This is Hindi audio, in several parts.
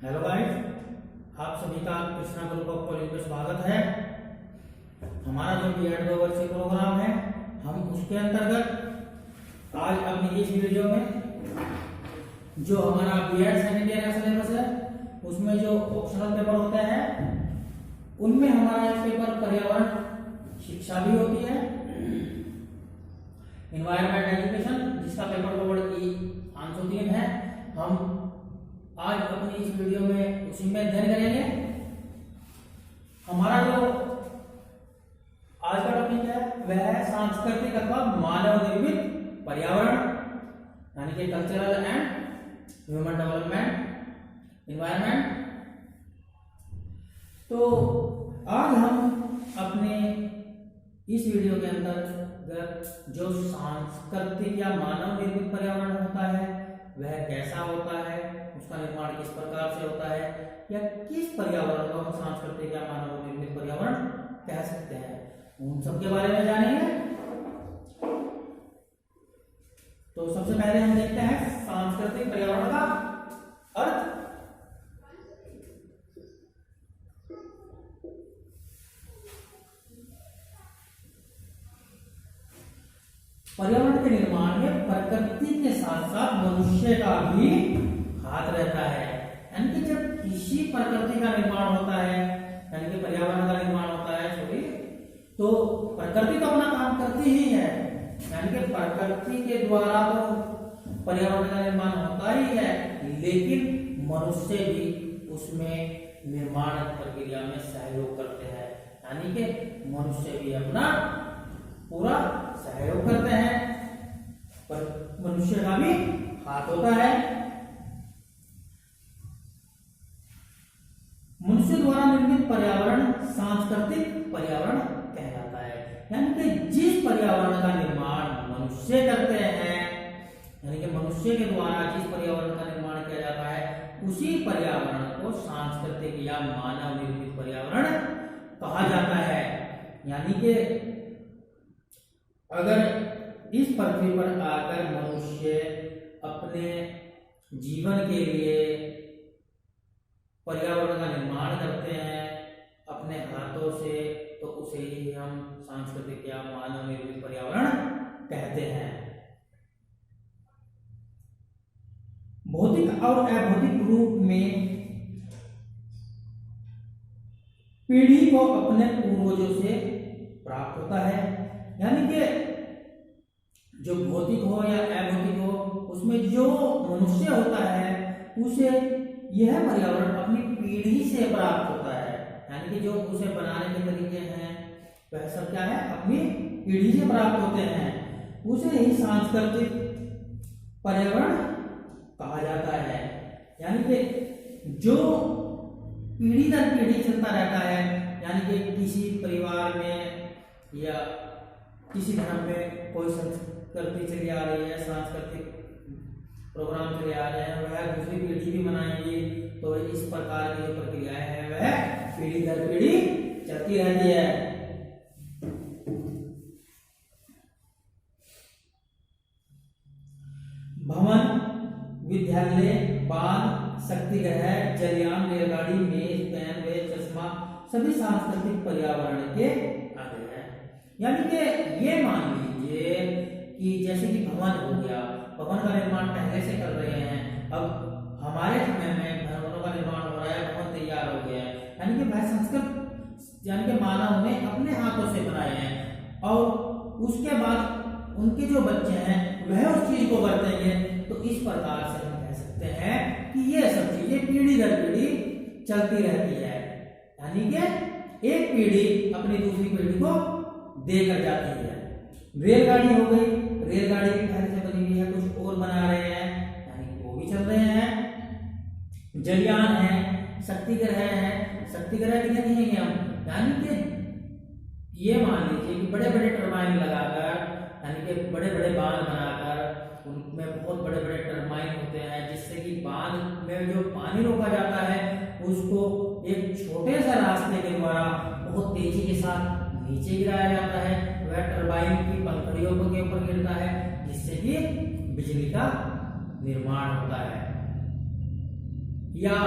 हेलो गाइस, आप सभी का कृष्णा ग्रुप ऑफ कॉलेज में स्वागत है। हमारा जो B.Ed 2 वर्षीय प्रोग्राम है, हम उसके अंतर्गत आज अपनी इस वीडियो में जो हमारा B.Ed सेकेंड ईयर का सिलेबस है, उसमें जो ऑप्शनल पेपर होते हैं, उनमें हमारा एक पेपर पर्यावरण शिक्षा भी होती है, एनवायरमेंट एजुकेशन, जिसका पेपर कोड E503 है। हम आज अपनी इस वीडियो में उसी में अध्ययन करेंगे। हमारा जो आज का टॉपिक है वह है सांस्कृतिक अथवा मानव निर्मित पर्यावरण, यानी कि cultural and human development environment. तो आज हम अपने इस वीडियो के अंदर जो सांस्कृतिक या मानव निर्मित पर्यावरण होता है वह कैसा होता है, उसका निर्माण किस प्रकार से होता है, या किस पर्यावरण को हम सांस्कृतिक या मानव निर्मित पर्यावरण कह सकते हैं, उन सब के बारे में जानेंगे। तो सबसे पहले हम देखते हैं सांस्कृतिक पर्यावरण का अर्थ। पर्यावरण के निर्माण में प्रकृति के साथ साथ मनुष्य का भी हाथ रहता है। यानी कि जब किसी प्रकृति का निर्माण होता है, यानी कि पर्यावरण का निर्माण होता है तो प्रकृति तो अपना काम करती ही है, यानी कि प्रकृति के द्वारा तो पर्यावरण का निर्माण होता ही है, लेकिन मनुष्य भी उसमें निर्माण प्रक्रिया में सहयोग करते हैं। यानी कि मनुष्य भी अपना पूरा सहयोग करते हैं, पर मनुष्य का भी हाथ होता है। मनुष्य द्वारा निर्मित पर्यावरण सांस्कृतिक पर्यावरण कहलाता है। यानी कि जिस पर्यावरण का निर्माण मनुष्य करते हैं, यानी कि मनुष्य के द्वारा जिस पर्यावरण का निर्माण किया जाता है, उसी पर्यावरण को सांस्कृतिक या मानव निर्मित पर्यावरण कहा जाता है। यानी कि अगर इस पृथ्वी पर आकर मनुष्य अपने जीवन के लिए पर्यावरण का निर्माण करते हैं अपने हाथों से, तो उसे ही हम सांस्कृतिक या मानव निर्मित पर्यावरण कहते हैं। भौतिक और अभौतिक रूप में पीढ़ी को अपने पूर्वजों से प्राप्त होता है। यानी कि जो भौतिक हो या अभौतिक हो, उसमें जो मनुष्य होता है उसे यह पर्यावरण अपनी पीढ़ी से प्राप्त होता है। यानी कि जो उसे बनाने के तरीके हैं वह सब क्या है, अपनी पीढ़ी से प्राप्त होते हैं। उसे ही सांस्कृतिक पर्यावरण कहा जाता है। यानी कि जो पीढ़ी दर पीढ़ी चलता रहता है, यानी कि किसी परिवार में या किसी धर्म में कोई संस्कृति चली आ रही है, सांस्कृतिक प्रोग्राम चले आ रहे हैं, वह दूसरी पीढ़ी भी मनाएंगी। तो इस प्रकार की जो प्रक्रियाएं हैं वह पीढ़ी दर पीढ़ी चलती रहती है। भवन, विद्यालय, बांध, शक्तिगृह, जलयान, रेलगाड़ी, मेज, पेन, वे, चश्मा सभी सांस्कृतिक पर्यावरण के अंग हैं। यानी कि ये मान लीजिए कि जैसे कि भवन हो गया, भवन का निर्माण पहले से कर रहे हैं, अब हमारे समय में भवनों का निर्माण हो रहा है, भवन तैयार हो गया है। यानी कि वह संस्कृत यानी कि मानव ने अपने हाथों से बनाए हैं, और उसके बाद उनके जो बच्चे हैं वह उस चीज को बरतेंगे। तो इस प्रकार से हम कह सकते हैं कि ये सब चीजें पीढ़ी दर पीढ़ी चलती रहती है। यानी कि एक पीढ़ी अपनी दूसरी पीढ़ी को देकर जाती है। रेलगाड़ी हो गई, रेलगाड़ी भी पहले से बनी हुई है, कुछ और बना रहे हैं, यानी वो भी चल रहे हैं। जलयान है, शक्तिगृह है, शक्तिगृह कितने कहेंगे हम, यानी कि ये मान लीजिए कि बड़े बड़े टरबाइन लगाकर, यानी कि बड़े बड़े बांध बनाकर, उनमें बहुत बड़े बड़े टरबाइन होते हैं, जिससे कि बांध में जो पानी रोका जाता है उसको एक छोटे से रास्ते के द्वारा बहुत तेजी के साथ नीचे गिराया जाता है। वह टरबाइन की पंखुड़ियों के ऊपर गिरता है, जिससे कि बिजली का निर्माण होता है। या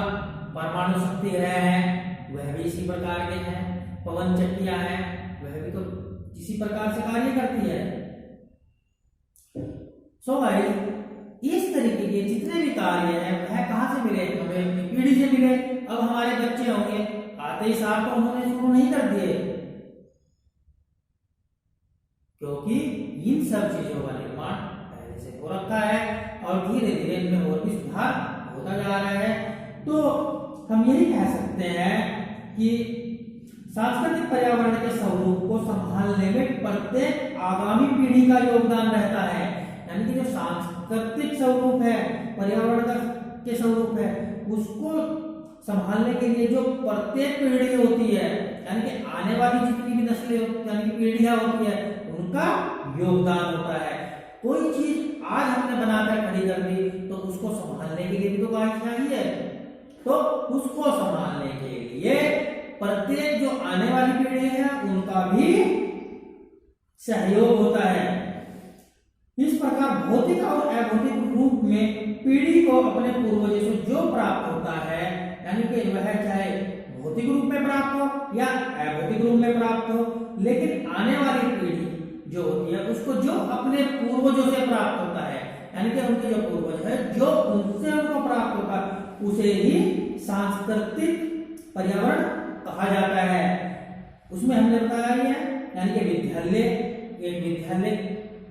परमाणु शक्ति ग्रह हैं वह भी इसी प्रकार के हैं, पवन चक्कियां हैं वह भी तो इसी प्रकार से कार्य करती है। सो गाइस इस तरीके के जितने भी कार्य हैं वह कहां से मिले, हमें अपनी पीढ़ी से मिले। अब हमारे बच्चे होंगे, आते ही साथ तो उन्होंने शुरू नहीं कर दिए, क्योंकि इन सब चीजों का निर्माण पहले से हो रखा है और धीरे धीरे इनमें और भी सुधार होता जा रहा है। तो हम यही कह सकते हैं कि सांस्कृतिक पर्यावरण के स्वरूप को संभालने में प्रत्येक आगामी पीढ़ी का योगदान रहता है। यानी कि जो सांस्कृतिक स्वरूप है, पर्यावरण का के स्वरूप है, उसको संभालने के लिए जो प्रत्येक पीढ़ी होती है, यानी कि आने वाली जितनी भी नस्लें यानी कि पीढ़ियां होती है, उनका योगदान होता है। कोई चीज आज हमने बनाकर खड़ी कर दी तो उसको संभालने के लिए भी तो गाइड चाहिए, तो उसको संभालने के लिए प्रत्येक जो आने वाली पीढ़ी है उनका भी सहयोग होता है। इस प्रकार भौतिक और अभौतिक रूप में पीढ़ी को अपने पूर्वजों से जो प्राप्त होता है, यानी कि वह चाहे भौतिक रूप में प्राप्त हो या अभौतिक रूप में प्राप्त हो, लेकिन आने वाली पीढ़ी जो होती है उसको जो अपने पूर्वजों से प्राप्त होता है, यानी कि उनके जो पूर्वज है जो उनसे उनको प्राप्त होता है उसे ही सांस्कृतिक पर्यावरण कहा जाता है। उसमें हमने बताया ही है, यानी कि विद्यालय, एक विद्यालय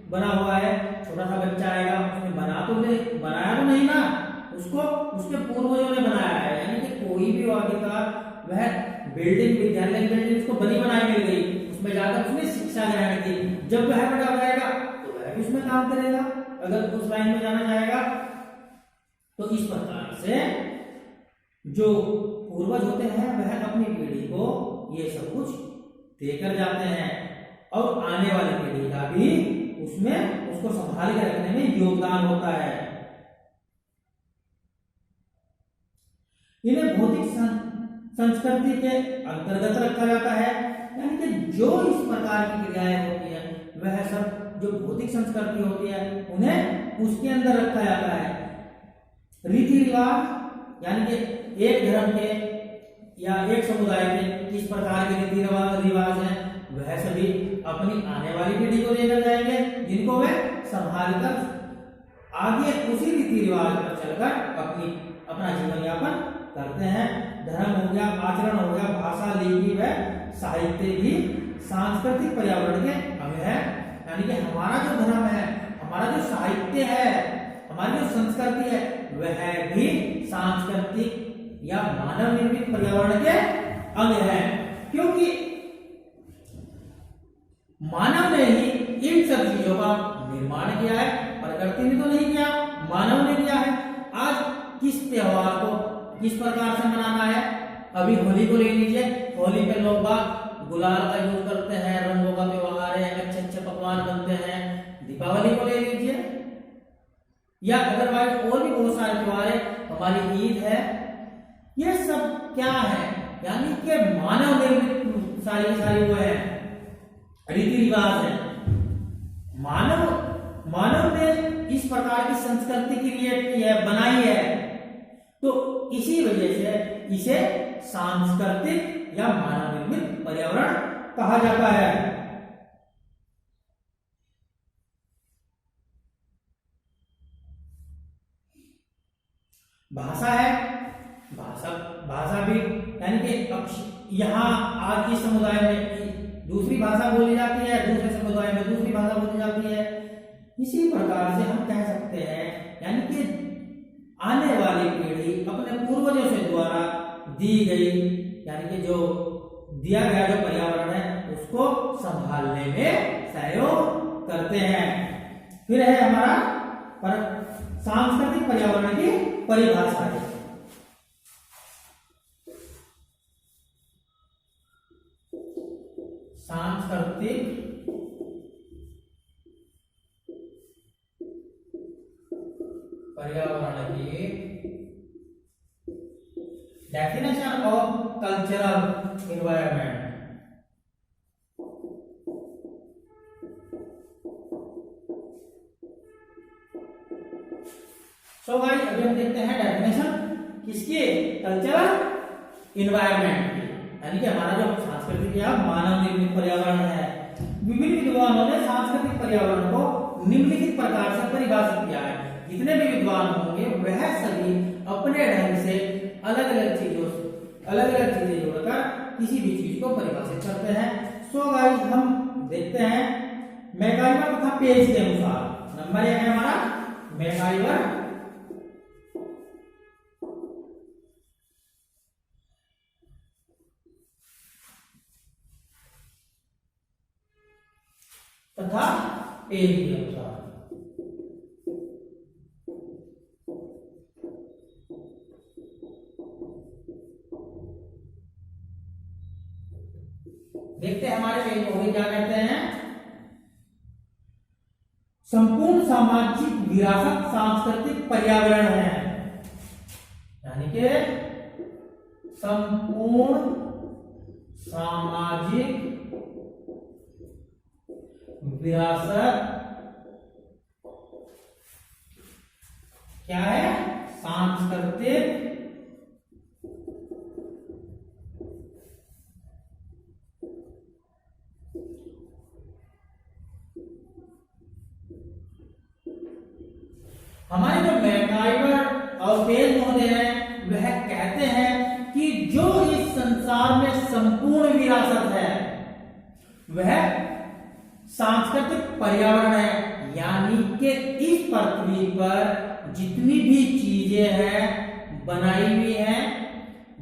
बना हुआ है, छोटा सा बच्चा आएगा, उसने बनाया तो नहीं ना, उसको उसके पूर्वजों ने बनाया है। यानी कि कोई भी वादिका वह बिल्डिंग, विद्यालय बिल्डिंग उसको बनी बनाई मिल गई, उसमें जाकर उसने शिक्षा ग्रहण की, जब वह बड़ा जाएगा तो वह भी उसमें काम करेगा, अगर उस लाइन में जाना चाहेगा। तो इस प्रकार से जो पूर्वज होते हैं वह अपनी पीढ़ी को ये सब कुछ देकर जाते हैं और आने वाली पीढ़ी का भी उसमें उसको संभाल के रखने में योगदान होता है। इन्हें भौतिक संस्कृति के अंतर्गत रखा जाता है, यानी कि जो इस प्रकार की क्रियाएं होती है वह सब जो भौतिक संस्कृति होती है उन्हें उसके अंदर रखा जाता है। रीति रिवाज, यानी कि एक धर्म के या एक समुदाय के किस प्रकार के रीति रिवाज हैं वह सभी अपनी आने वाली पीढ़ी को लेकर जाएंगे, जिनको वे संभाल कर आगे उसी रीति रिवाज पर चलकर अपना जीवन यापन करते हैं। धर्म हो गया, आचरण हो गया, भाषा, लिपि व साहित्य भी सांस्कृतिक पर्यावरण के अंग है। यानी कि हमारा जो धर्म है, हमारा जो साहित्य है, हमारी जो संस्कृति है वह भी सांस्कृतिक या मानव निर्मित पर्यावरण के अंग है, क्योंकि मानव ने ही इन सब चीजों का निर्माण किया है, प्रकृति ने तो नहीं किया, मानव ने किया है। आज किस त्योहार को किस प्रकार से मनाना है, अभी होली को ले लीजिए, होली पे लोग बाग गुलाल का यूज करते हैं, रंगों का त्योहार है, अच्छे अच्छे पकवान बनते हैं। दीपावली को ले लीजिए या अदरवाइज और भी बहुत सारे त्योहार है, हमारी ईद है, ये सब क्या है, यानी कि मानव निर्मित सारी वो है, रीति रिवाज है। मानव ने इस प्रकार की संस्कृति क्रिएट की है, बनाई है, तो इसी वजह से इसे सांस्कृतिक या मानव निर्मित पर्यावरण कहा जाता है। भाषा है, भाषा भी, यानी कि यहाँ आज इस समुदाय में दूसरी भाषा बोली जाती है, दूसरे समुदाय में दूसरी भाषा बोली जाती है। इसी प्रकार से हम कह सकते हैं, यानी कि आने वाली पीढ़ी अपने पूर्वजों से द्वारा दी गई, यानी कि जो दिया गया जो पर्यावरण है उसको संभालने में सहयोग करते हैं। फिर है हमारा सांस्कृतिक पर्यावरण की परिभाषा है। सांस्कृतिक पर्यावरण की definition of cultural environment. So guys अभी हम देखते हैं डेफिनेशन किसकी, कल्चरल इन्वायरमेंट की, यानी कि हमारा जो सांस्कृतिक या मानव निर्मित पर्यावरण है। विभिन्न विद्वानों ने सांस्कृतिक पर्यावरण को निम्नलिखित प्रकार से परिभाषित किया है। जितने भी विद्वान होंगे वह सभी अपने ढंग से अलग अलग चीजें जोड़कर किसी भी चीज को परिभाषित करते हैं। सो गाइस हम देखते हैं मैकइवर तथा पेज के अनुसार। नंबर 1 है हमारा मैकइवर तथा पेज के अनुसार। देखते हैं हमारे पेज में क्या कहते हैं। संपूर्ण सामाजिक विरासत सांस्कृतिक पर्यावरण है, यानी कि संपूर्ण सामाजिक विरासत क्या है? सांस्कृतिक हमारे जो मैकइवर और पेज महोदय हैं वह कहते हैं कि जो इस संसार में संपूर्ण विरासत है वह सांस्कृतिक पर्यावरण है, यानी कि इस पृथ्वी पर जितनी भी चीजें हैं बनाई हुई हैं,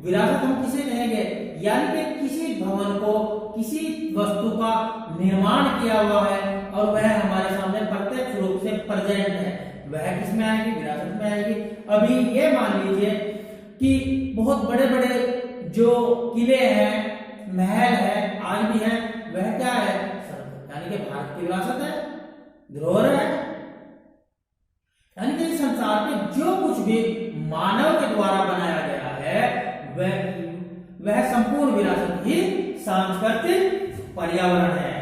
विरासत हम किसे कहेंगे? यानी कि किसी भवन को, किसी वस्तु का निर्माण किया हुआ है और वह हमारे सामने प्रत्यक्ष रूप से प्रेजेंट है, वह किसमें आएगी? विरासत में आएगी। अभी ये मान लीजिए कि बहुत बड़े बड़े जो किले हैं, महल है, आज भी है, वह क्या है? यानी कि भारत की विरासत है, धरोहर है। यानी कि संसार में जो कुछ भी मानव के द्वारा बनाया गया है वह संपूर्ण विरासत ही सांस्कृतिक पर्यावरण है।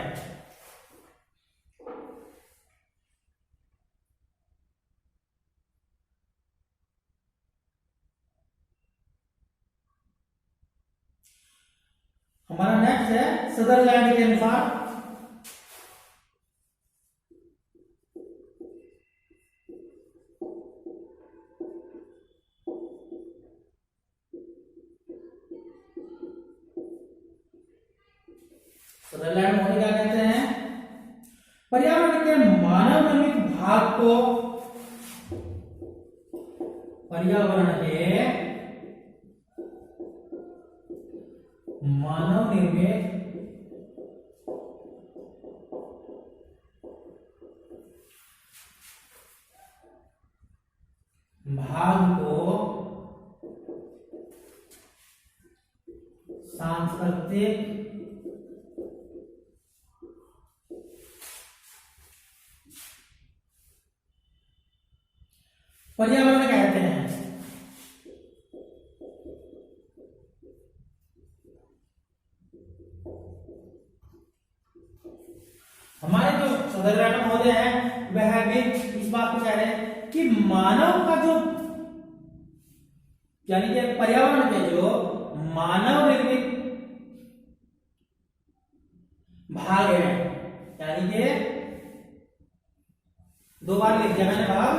हमारा नेक्स्ट है सदरलैंड के अनुसार। सदरलैंड महोदय क्या कहते हैं? पर्यावरण के मानव निर्मित भाग को पर्यावरण के मानव निर्मित भाग को सांस्कृतिक पर्यावरण कहते हैं। हमारे जो सदरलैंड महोदय हैं वह भी इस बात को कह रहे हैं कि मानव का जो, यानी कि पर्यावरण के जो मानव निर्मित भाग है, यानी कि दो बार लिख दिया मैंने भाग,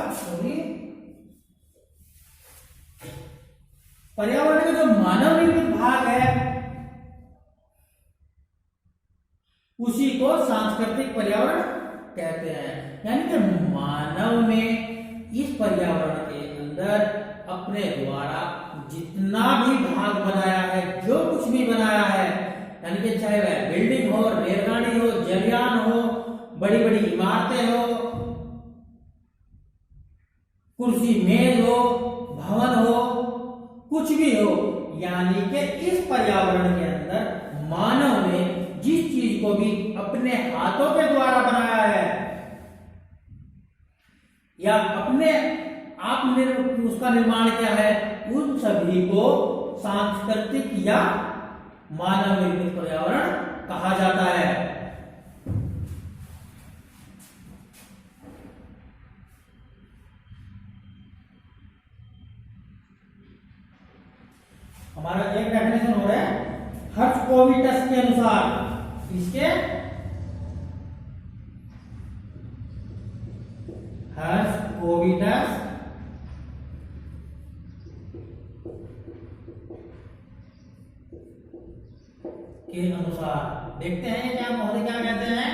पर्यावरण का जो मानव निर्मित भाग है उसी को सांस्कृतिक पर्यावरण कहते हैं। यानी कि मानव में इस पर्यावरण के अंदर अपने द्वारा जितना भी भाग बनाया है, जो कुछ भी बनाया है, यानी कि चाहे वह बिल्डिंग हो, रेलगाड़ी हो, जलयान हो, बड़ी बड़ी इमारतें हो, कुर्सी मेज हो, भवन हो, कुछ भी हो, यानी कि इस पर्यावरण के अंदर मानव ने जिस चीज को भी अपने हाथों के द्वारा बनाया है या अपने आप उसका निर्माण किया है, उन सभी को सांस्कृतिक या मानव निर्मित पर्यावरण कहा जाता है। हमारा एक डेफिनेशन हो रहा है हर्ट्ज-कोविटस के अनुसार, इसके हर्ट्ज-कोविटस के अनुसार देखते हैं क्या महोदय क्या कहते हैं।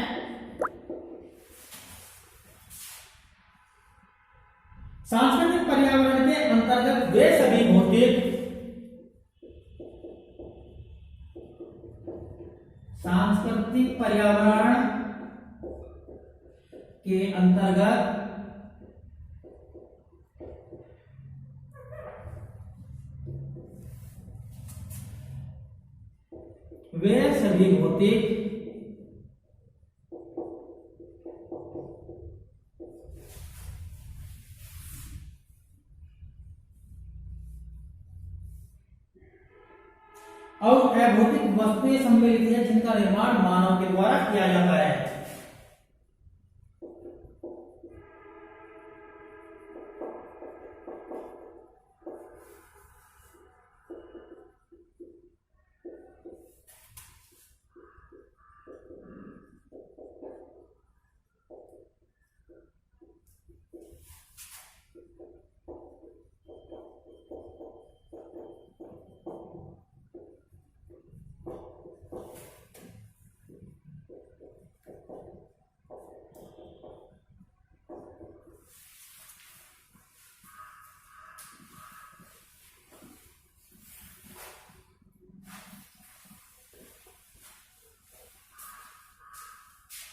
सांस्कृतिक पर्यावरण के अंतर्गत वे सभी भौतिक, सांस्कृतिक पर्यावरण के अंतर्गत वे सभी भौतिक और अभौतिक वस्तुएं सम्मिलित है जिनका निर्माण मानव के द्वारा किया जाता है।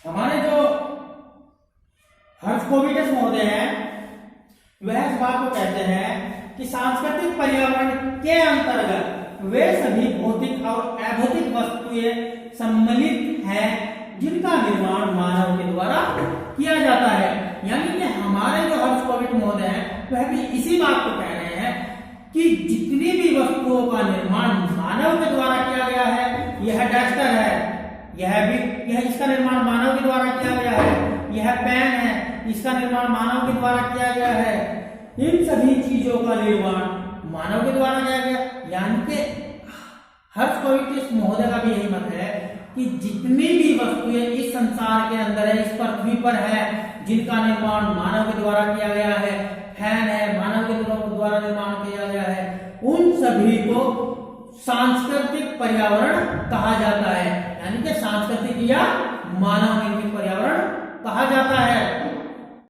हमारे जो हर्ट्ज-कोविटस महोदय हैं वह इस बात को कहते हैं कि सांस्कृतिक पर्यावरण के अंतर्गत वे सभी भौतिक और अभौतिक वस्तुएं सम्मिलित हैं जिनका निर्माण मानव के द्वारा किया जाता है। यानी कि हमारे जो हर्ट्ज-कोविटस महोदय हैं वह भी इसी बात को कह रहे हैं कि जितनी भी वस्तुओं का निर्माण मानव के द्वारा किया गया है, यह डस्टर है, यह इसका निर्माण मानव के द्वारा किया गया है, यह पेन है, इसका निर्माण मानव के द्वारा किया गया है, इन सभी चीजों का निर्माण मानव के द्वारा किया गया। यानी कि हर्ट्ज-कोविटस महोदय का भी यही मत है कि जितनी भी वस्तुएं इस संसार के अंदर है, इस पृथ्वी पर है, जिनका निर्माण मानव के द्वारा किया गया है, फैन है मानव के द्वारा निर्माण किया गया है, उन सभी को सांस्कृतिक पर्यावरण कहा जाता है। यानी कि सांस्कृतिक या मानव निर्मित पर्यावरण कहा जाता है।